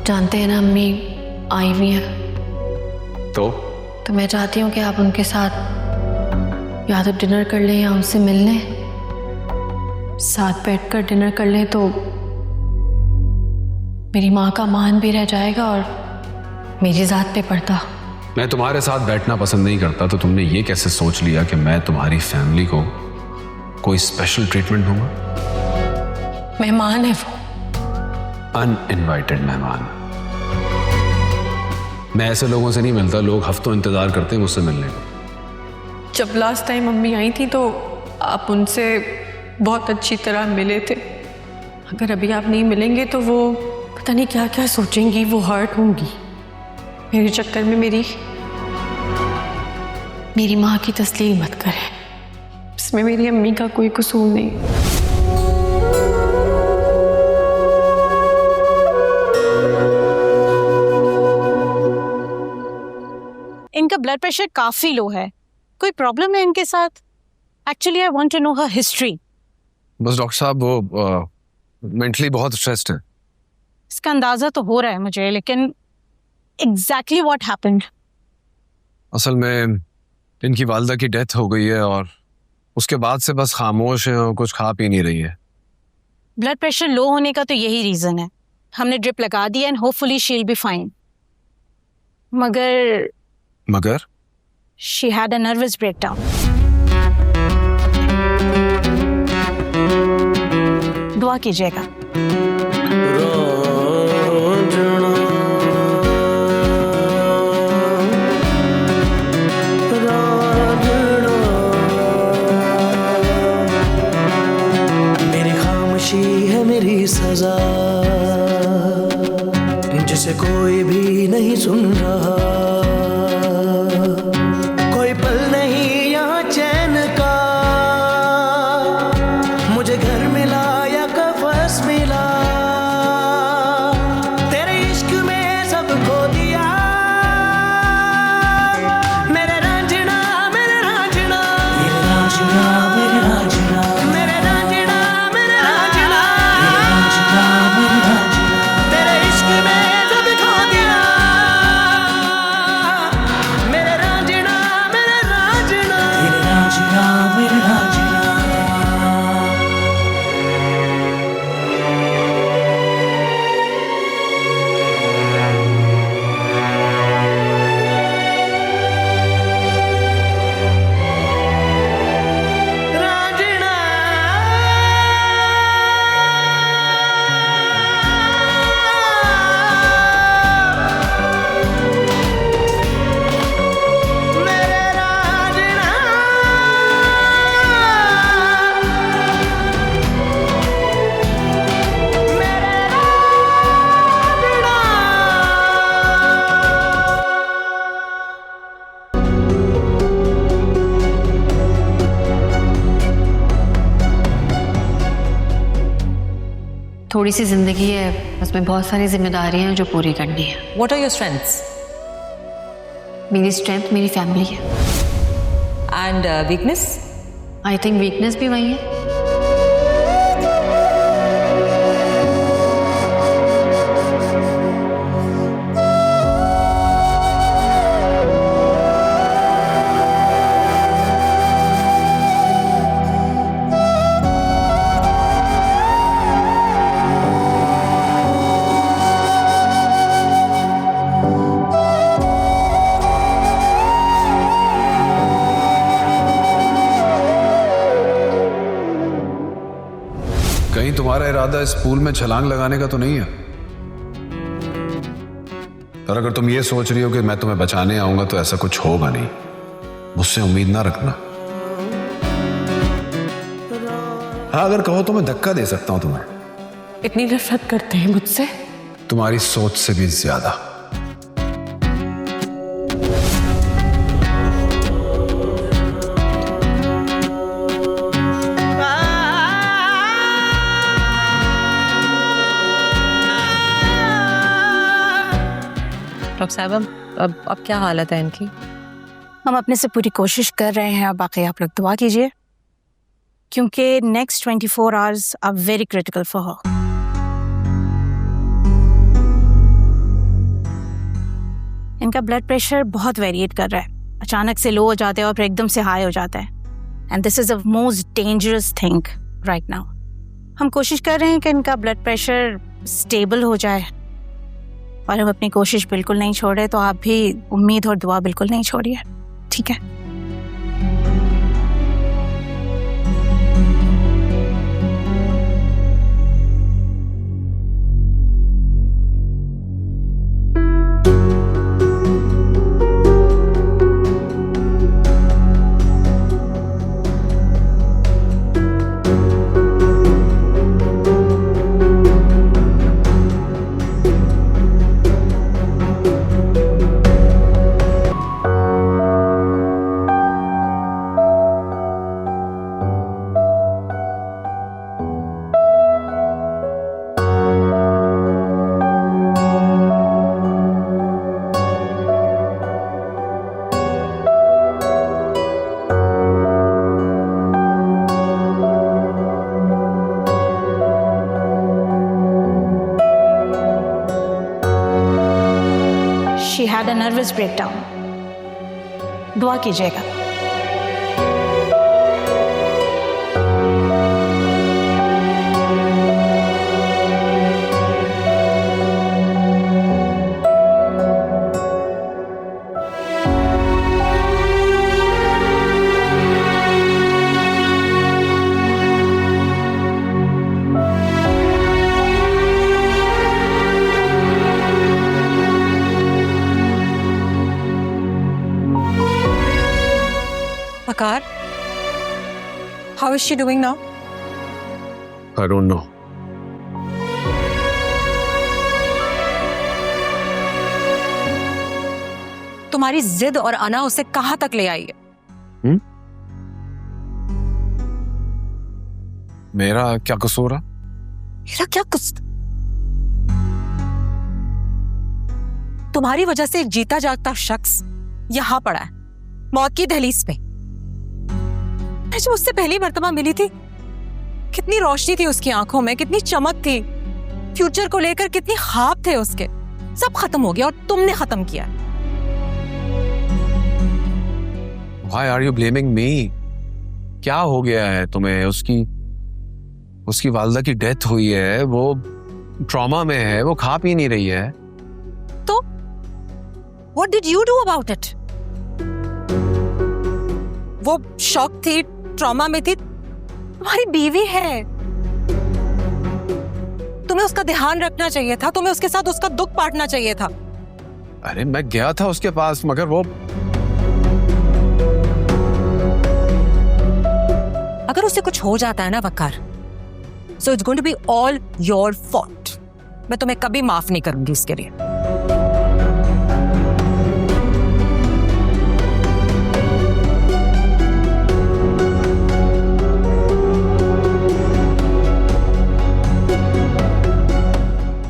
आप जानते हैं ना अम्मी आई हुई हैं, तो मैं चाहती हूँ कि आप उनके साथ या तो डिनर कर लें या उनसे मिल लें, साथ बैठकर डिनर कर लें तो मेरी माँ का मान भी रह जाएगा और मेरी ज़ात पे पर्दा। मैं तुम्हारे साथ बैठना पसंद नहीं करता तो तुमने ये कैसे सोच लिया कि मैं तुम्हारी फैमिली को कोई स्पेशल ट्रीटमेंट दूंगा? मेहमान है वो, अनइनवाइटेड मेहमान। मैं ऐसे लोगों से नहीं मिलता, लोग हफ्तों इंतजार करते हैं मुझसे मिलने को। जब लास्ट टाइम मम्मी आई थी तो आप उनसे बहुत अच्छी तरह मिले थे। अगर अभी आप नहीं मिलेंगे तो वो पता नहीं क्या क्या सोचेंगी, वो हर्ट होंगी। मेरे चक्कर में मेरी माँ की तस्लील मत करें, इसमें मेरी अम्मी का कोई कसूर नहीं। इनका ब्लड प्रेशर काफी लो है, कोई प्रॉब्लम है इनके साथ? Actually I want to know her history. बस डॉक्टर साहब वो मेंटली बहुत स्ट्रेस्ड है। इसका अंदाजा तो हो रहा है मुझे, लेकिन एग्जैक्टली व्हाट हैपेंड? असल में इनकी वालदा की डेथ हो गई है और उसके बाद से बस खामोश है और कुछ खा पी नहीं रही है। ब्लड प्रेशर लो होने का तो यही रीजन है। हमने ड्रिप लगा दिया and hopefully she will be fine. मगर she had a nervous breakdown. दुआ कीजिएगा। मेरी सजा जिसे कोई भी नहीं सुन रहा, कोई पल नहीं यहाँ चैन का, मुझे घर मिला या कफस मिला, तेरे इश्क में सब खो दिया। मेरे रांझना मेरे रांझना मेरे रांझना मेरे रांझना मेरे रांझना मेरे रांझना तेरे इश्क में सब खो दिया। मेरे रांझना मेरे रांझना मेरे रांझना मेरे रांझना। थोड़ी सी जिंदगी है, उसमें बहुत सारी जिम्मेदारियां हैं जो पूरी करनी है। What are your strengths? मेरी स्ट्रेंथ मेरी फैमिली है। And weakness? I think weakness भी वही है। कहीं तुम्हारा इरादा इस पूल में छलांग लगाने का तो नहीं है? और अगर तुम ये सोच रही हो कि मैं तुम्हें बचाने आऊंगा तो ऐसा कुछ होगा नहीं, मुझसे उम्मीद ना रखना। हाँ, अगर कहो तो मैं धक्का दे सकता हूं तुम्हें। इतनी नफरत करते हैं मुझसे? तुम्हारी सोच से भी ज्यादा। डॉक्टर साहब अब क्या हालत है इनकी? हम अपने से पूरी कोशिश कर रहे हैं, अब बाकी आप लोग दुआ कीजिए, क्योंकि next 24 hours are very critical for her. इनका ब्लड प्रेशर बहुत वेरिएट कर रहा है, अचानक से लो हो जाता है और फिर एकदम से हाई हो जाता है। And this is a most dangerous thing right now. हम कोशिश कर रहे हैं कि इनका ब्लड प्रेशर स्टेबल हो जाए, और हम अपनी कोशिश बिल्कुल नहीं छोड़ रहे, तो आप भी उम्मीद और दुआ बिल्कुल नहीं छोड़िए, ठीक है? She had a nervous breakdown. दुआ कीजिएगा। Pakar, how is she doing now? I don't know. तुम्हारी जिद और अना उसे कहां तक ले आई है? मेरा क्या कसूर है? मेरा क्या कुछ? तुम्हारी वजह से एक जीता जागता शख्स यहां पड़ा है, मौत की दहलीज पे। जो उससे पहली मर्तबा मिली थी, कितनी रोशनी थी उसकी आंखों में, कितनी चमक थी, फ्यूचर को लेकर कितनी ख्वाब थे उसके, सब खत्म हो गया और तुमने खत्म किया। Why are you blaming me? क्या हो गया है तुम्हें? उसकी वालदा की डेथ हुई है, वो ट्रॉमा में है, वो खा पी नहीं रही है। तो what did you do about it? वो शॉक थी, ट्रॉमा में थी, तुम्हारी बीवी है, तुम्हें उसका ध्यान रखना चाहिए था, तुम्हें उसके साथ उसका दुख बांटना चाहिए था। अरे मैं गया था उसके पास, मगर वो अगर उससे कुछ हो जाता है ना वकार, so it's going to be all your fault. मैं तुम्हें कभी माफ नहीं करूंगी इसके लिए।